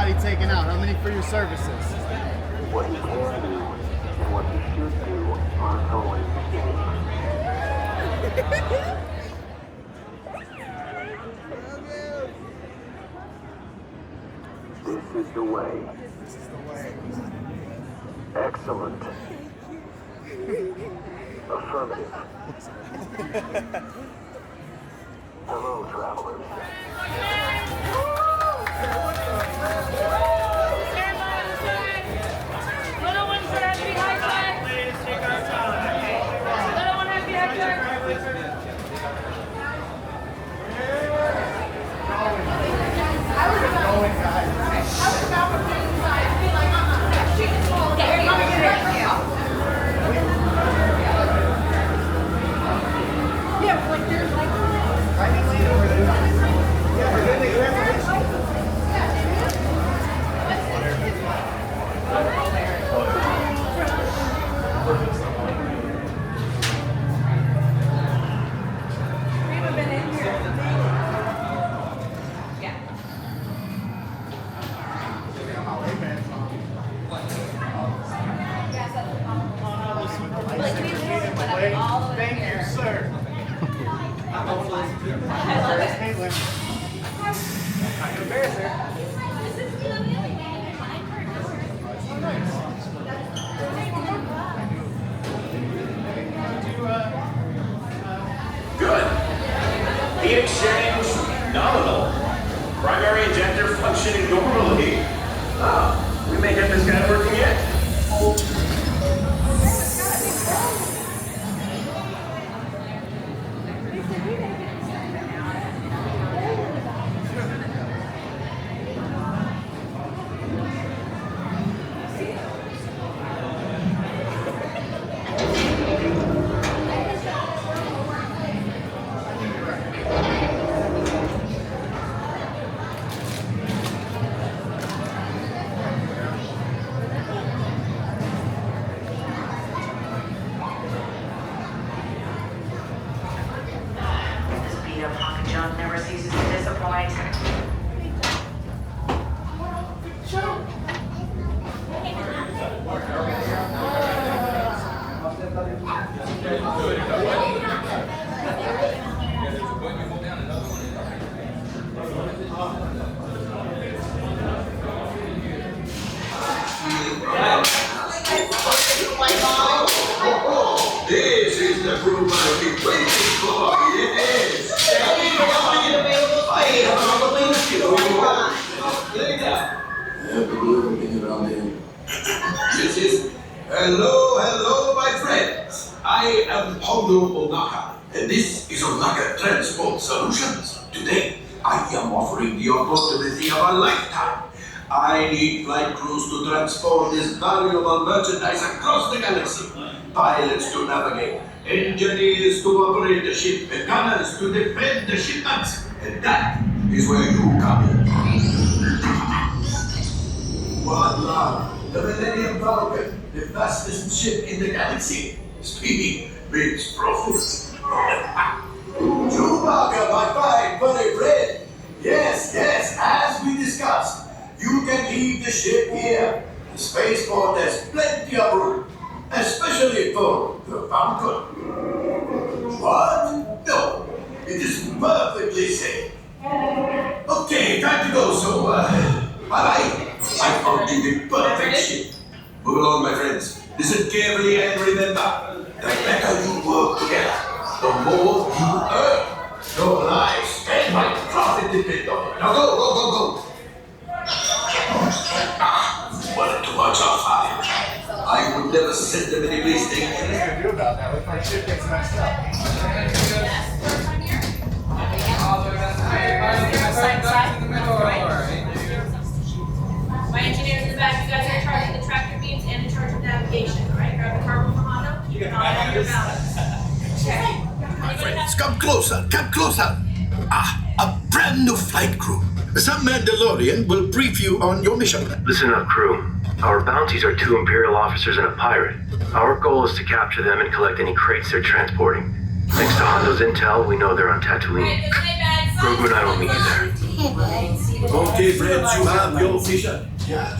body taken out. How many for your services? What you can do and what you should do aren't always the same. This is the way. Excellent. Affirmative. Hello, travelers. Little ones that have to be high five. Please take our time. Little one have to be high five. Thank you, sir. I love it. Not gonna embarrass her. Good. Heat exchange nominal. Primary injector functioning normally. Ah, we may get this guy working yet. Never ceases to disappoint. This is the group I've been waiting for. Yes. Hello, my friends. I am Paulo Onaka, and this is Onaka Transport Solutions. Today, I am offering the opportunity of a lifetime. I need flight crews to transport this valuable merchandise across the galaxy. Pilots to navigate, engineers to operate the ship, and gunners to defend the shipments. And that is where you come in. One love, the Millennium Falcon, the fastest ship in the galaxy. Speed means profit. Chewbacca, my fine buddy friend. Yes, as we discussed, you can leave the ship here. The spaceport has plenty of room, especially for the Falcon. What? No, it is perfectly safe. Okay, time to go, so, bye-bye. I found you the perfect ship. Move along, my friends. Listen carefully and remember, the better you work together, the more you earn. Your lives and my profit depend on it. Now go. One too much off fire. I would never send them any place dangerous. What are you gonna do about that? What if our ship gets messed up? My engineers in the back, you guys are in charge of the tractor beams and in charge of navigation, all right? Grab the cargo from Hondo. You can have your balance. Okay. My friends, come closer. A brand new flight crew. Some Mandalorian will brief you on your mission. Listen up, crew. Our bounties are 2 Imperial officers and a pirate. Our goal is to capture them and collect any crates they're transporting. Thanks to Hondo's intel, we know they're on Tatooine. Grogu and I will meet you there. Okay, friends, you have your mission.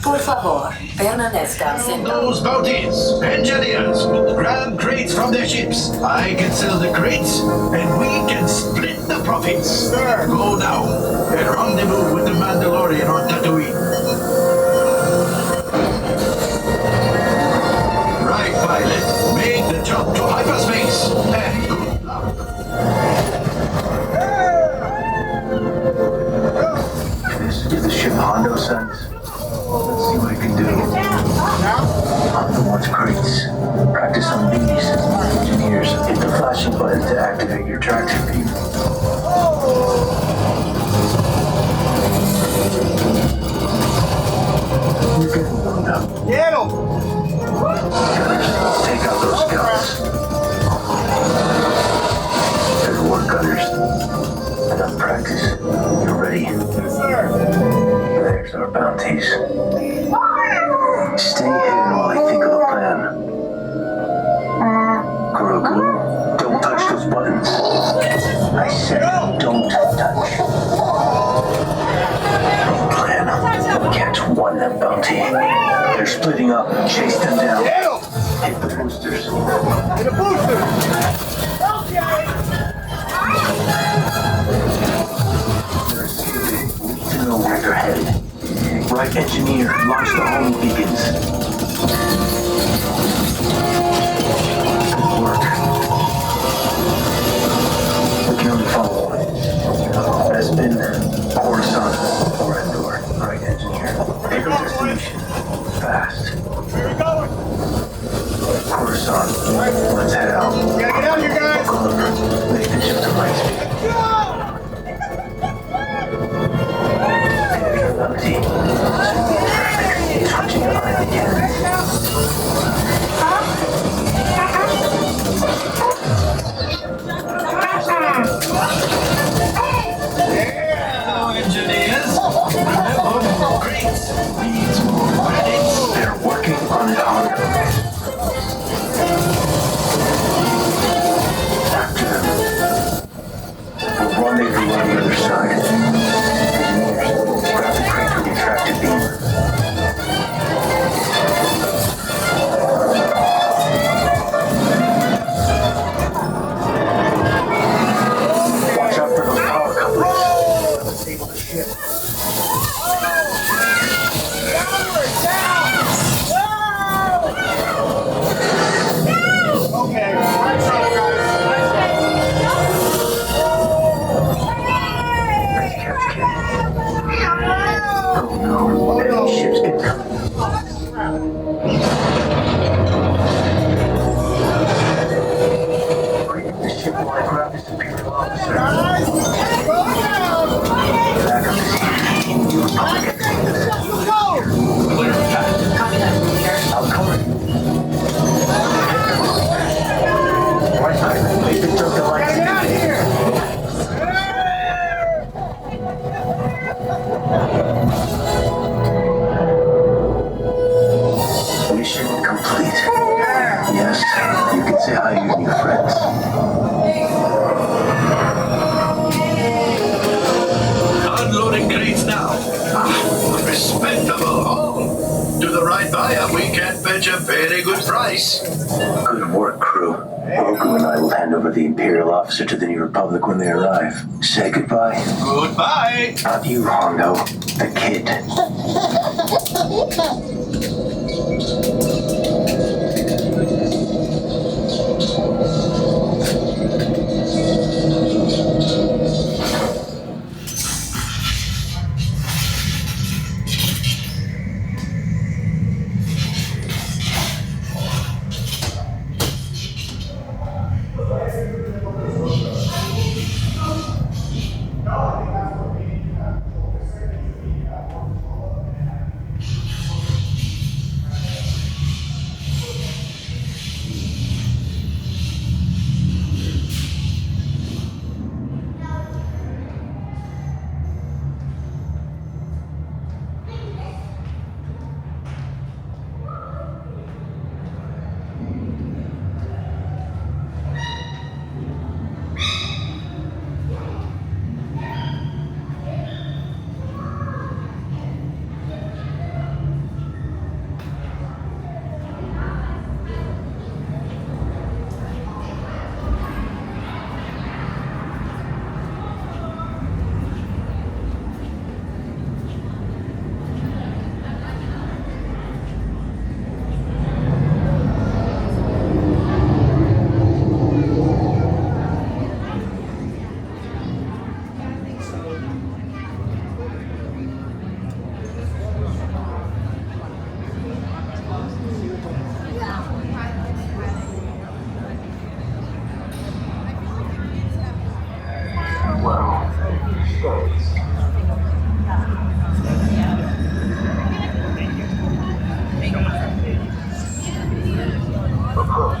Por favor, permanezca sentado. Those bounties, engineers, grab crates from their ships. I can sell the crates, and we can split the profits. Sir. Go now and rendezvous with the Mandalorian on Tatooine. Right, pilot. Make the jump to hyperspace. And good luck. Is the ship Hondo size? Let's see what it can do. Hunt the one's crates. Practice on these. Engineers, hit the flashing button to activate your tractor beam. You're getting warmed up. Get him! Gunners, take out those scouts. Good work, Gunners. Enough practice. You're ready. Yes, sir. There's our bounties. Stay hidden while I think of a plan. Grogu, don't touch those buttons. I said don't touch. Plan. Catch one that bounty. They're splitting up. Chase them down. Get him! Hit the boosters. Get a booster! Okay! They're escaping. Need to know where they're headed. Right, engineer, launch the homing beacons. Good work. We can only follow one. Bespin, Coruscant, or Endor. Right, engineer. Pick a destination. Fast. Where we going? Coruscant, let's head out. We gotta get out of here, guys! Buckle up. Make the ship to light speed. There's our bounty. Touching behind the cannon. Hello, engineers. Hello, crates. Needs more credits. They're working on it hard. After them. We'll rendezvous on the other side. Engineers, grab the crate with your tractor beam. Watch out for those power couplings. Disable the ship. Okay, nice job, guys. Nice catch, kid. Oh no, enemy ship's incoming. Bring the ship while I grab this Imperial officer. Guys, go down! Back up to sea. You Republic executives. Let's go! Clear the path. Copy that, leader. I'll cover it. Right side, make the jump to light Gotta get out of here! Mission complete. Yes, you can say hi to your new friends. Unloading crates now. Ah, respectable haul. To the right buyer, we can fetch a very good price. Good work, crew. Grogu and I will hand over the Imperial officer to the New Republic when they arrive. Say goodbye. Goodbye. Not you, Hondo. The kid. well. Stay. Approach.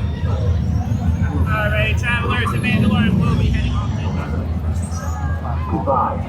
Alright, travelers, the Mandalorian will be heading off to Goodbye.